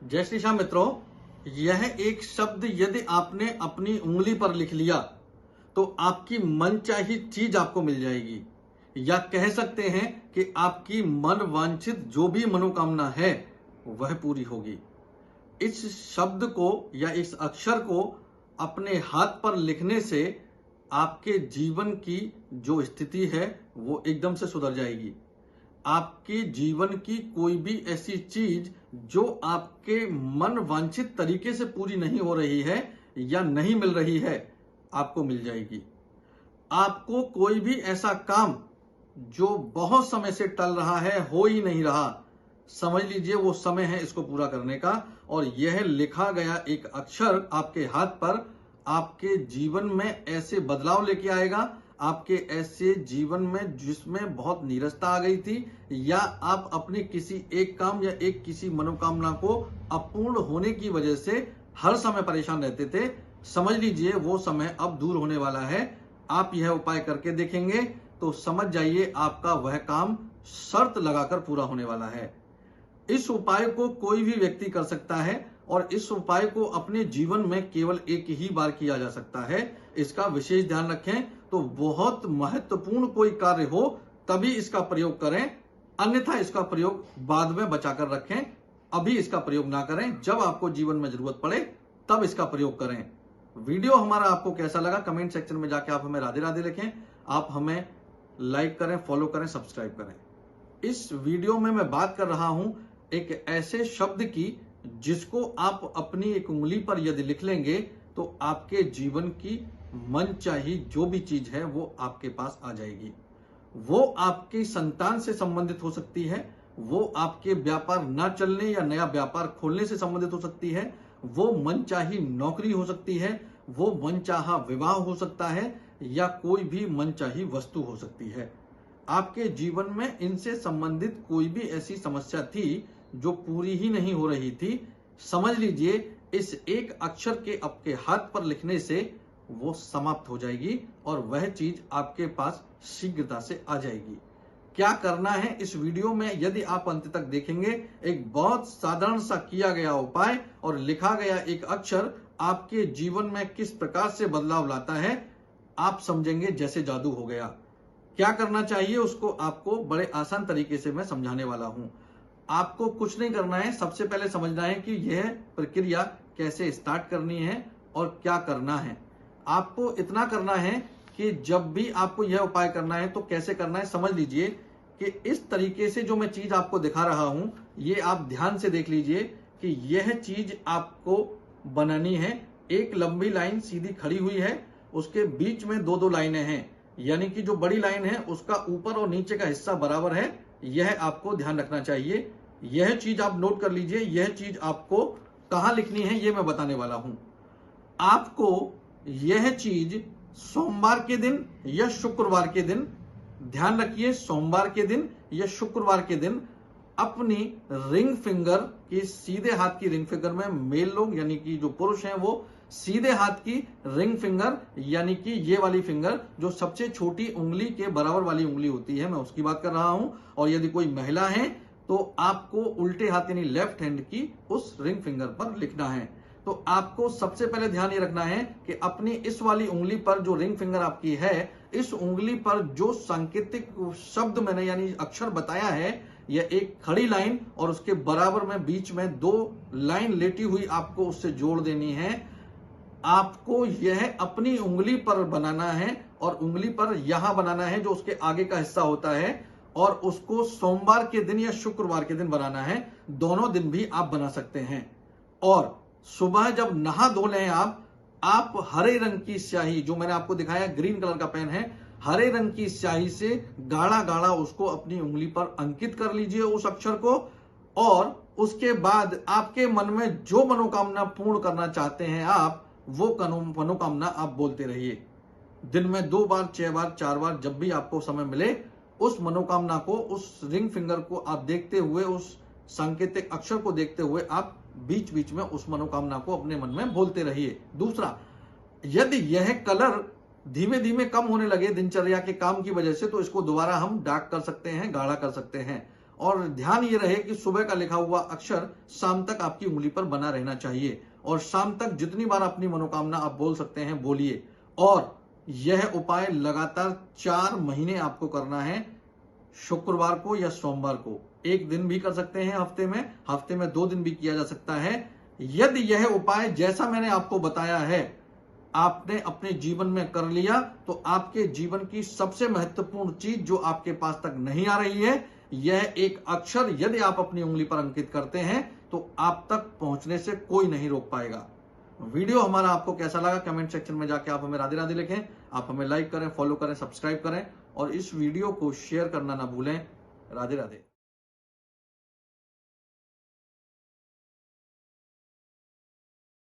जय श्री श्याम मित्रों, यह एक शब्द यदि आपने अपनी उंगली पर लिख लिया तो आपकी मनचाही चीज आपको मिल जाएगी, या कह सकते हैं कि आपकी मन वांछित जो भी मनोकामना है वह पूरी होगी। इस शब्द को या इस अक्षर को अपने हाथ पर लिखने से आपके जीवन की जो स्थिति है वो एकदम से सुधर जाएगी। आपके जीवन की कोई भी ऐसी चीज जो आपके मन वांछित तरीके से पूरी नहीं हो रही है या नहीं मिल रही है, आपको मिल जाएगी। आपको कोई भी ऐसा काम जो बहुत समय से टल रहा है, हो ही नहीं रहा, समझ लीजिए वो समय है इसको पूरा करने का। और यह लिखा गया एक अक्षर आपके हाथ पर आपके जीवन में ऐसे बदलाव लेके आएगा, आपके ऐसे जीवन में जिसमें बहुत नीरसता आ गई थी, या आप अपने किसी एक काम या एक किसी मनोकामना को अपूर्ण होने की वजह से हर समय परेशान रहते थे, समझ लीजिए वो समय अब दूर होने वाला है। आप यह उपाय करके देखेंगे तो समझ जाइए आपका वह काम शर्त लगाकर पूरा होने वाला है। इस उपाय को कोई भी व्यक्ति कर सकता है और इस उपाय को अपने जीवन में केवल एक ही बार किया जा सकता है। इसका विशेष ध्यान रखें। तो बहुत महत्वपूर्ण कोई कार्य हो तभी इसका प्रयोग करें, अन्यथा इसका प्रयोग बाद में बचाकर रखें। अभी इसका प्रयोग ना करें, जब आपको जीवन में जरूरत पड़े तब इसका प्रयोग करें। वीडियो हमारा आपको कैसा लगा कमेंट सेक्शन में जाके आप हमें राधे राधे लिखें। आप हमें लाइक करें, फॉलो करें, सब्सक्राइब करें। इस वीडियो में मैं बात कर रहा हूं एक ऐसे शब्द की जिसको आप अपनी एक उंगली पर यदि लिख लेंगे तो आपके जीवन की मनचाही जो भी चीज है वो आपके पास आ जाएगी। वो आपकी संतान से संबंधित हो सकती है, वो आपके व्यापार ना चलने या नया व्यापार खोलने से संबंधित हो सकती है, वो मनचाही नौकरी हो सकती है, वो मनचाहा विवाह हो सकता है, या कोई भी मनचाही वस्तु हो सकती है। आपके जीवन में इनसे संबंधित कोई भी ऐसी समस्या थी जो पूरी ही नहीं हो रही थी, समझ लीजिए इस एक अक्षर के आपके हाथ पर लिखने से वो समाप्त हो जाएगी और वह चीज आपके पास शीघ्रता से आ जाएगी। क्या करना है इस वीडियो में यदि आप अंत तक देखेंगे, एक बहुत साधारण सा किया गया उपाय और लिखा गया एक अक्षर आपके जीवन में किस प्रकार से बदलाव लाता है, आप समझेंगे जैसे जादू हो गया। क्या करना चाहिए उसको आपको बड़े आसान तरीके से मैं समझाने वाला हूं। आपको कुछ नहीं करना है, सबसे पहले समझना है कि यह प्रक्रिया कैसे स्टार्ट करनी है और क्या करना है। आपको इतना करना है कि जब भी आपको यह उपाय करना है तो कैसे करना है समझ लीजिए कि इस तरीके से जो मैं चीज आपको दिखा रहा हूं, ये आप ध्यान से देख लीजिए कि यह चीज आपको बनानी है। एक लंबी लाइन सीधी खड़ी हुई है, उसके बीच में दो दो लाइनें हैं, यानी कि जो बड़ी लाइन है उसका ऊपर और नीचे का हिस्सा बराबर है। यह आपको ध्यान रखना चाहिए। यह चीज आप नोट कर लीजिए। यह चीज आपको कहां लिखनी है ये मैं बताने वाला हूं। आपको यह चीज सोमवार के दिन या शुक्रवार के दिन, ध्यान रखिए सोमवार के दिन या शुक्रवार के दिन, अपनी रिंग फिंगर की सीधे हाथ की रिंग फिंगर में मेल लोग यानी कि जो पुरुष हैं वो सीधे हाथ की रिंग फिंगर यानी कि ये वाली फिंगर जो सबसे छोटी उंगली के बराबर वाली उंगली होती है, मैं उसकी बात कर रहा हूं। और यदि कोई महिला है तो आपको उल्टे हाथ यानी लेफ्ट हैंड की उस रिंग फिंगर पर लिखना है। तो आपको सबसे पहले ध्यान ये रखना है कि अपनी इस वाली उंगली पर जो रिंग फिंगर आपकी है, इस उंगली पर जो सांकेतिक शब्द मैंने यानी अक्षर बताया है, यह एक खड़ी लाइन और उसके बराबर में बीच में दो लाइन लेटी हुई आपको उससे जोड़ देनी है। आपको यह अपनी उंगली पर बनाना है और उंगली पर यहां बनाना है जो उसके आगे का हिस्सा होता है, और उसको सोमवार के दिन या शुक्रवार के दिन बनाना है। दोनों दिन भी आप बना सकते हैं। और सुबह जब नहा धो लें आप हरे रंग की स्याही, जो मैंने आपको दिखाया ग्रीन कलर का पेन है, हरे रंग की स्याही से गाढ़ा गाढ़ा उसको अपनी उंगली पर अंकित कर लीजिए उस अक्षर को। और उसके बाद आपके मन में जो मनोकामना पूर्ण करना चाहते हैं आप, वो मनोकामना आप बोलते रहिए। दिन में 2 बार, 6 बार, 4 बार, जब भी आपको समय मिले उस मनोकामना को, उस रिंग फिंगर को आप देखते हुए, उस सांकेतिक अक्षर को देखते हुए आप बीच बीच में उस मनोकामना को अपने मन में बोलते रहिए। दूसरा, यदि यह कलर धीमे धीमे कम होने लगे दिनचर्या के काम की वजह से, तो इसको दोबारा हम डार्क कर सकते हैं, गाढ़ा कर सकते हैं। और ध्यान ये रहे कि सुबह का लिखा हुआ अक्षर शाम तक आपकी उंगली पर बना रहना चाहिए। और शाम तक जितनी बार अपनी मनोकामना आप बोल सकते हैं बोलिए। और यह उपाय लगातार 4 महीने आपको करना है, शुक्रवार को या सोमवार को। एक दिन भी कर सकते हैं हफ्ते में 2 दिन भी किया जा सकता है। यदि यह उपाय जैसा मैंने आपको बताया है आपने अपने जीवन में कर लिया तो आपके जीवन की सबसे महत्वपूर्ण चीज जो आपके पास तक नहीं आ रही है, यह एक अक्षर यदि आप अपनी उंगली पर अंकित करते हैं तो आप तक पहुंचने से कोई नहीं रोक पाएगा। वीडियो हमारा आपको कैसा लगा कमेंट सेक्शन में जाके आप हमें राधे राधे लिखें। आप हमें लाइक करें, फॉलो करें, सब्सक्राइब करें और इस वीडियो को शेयर करना ना भूलें। राधे राधे।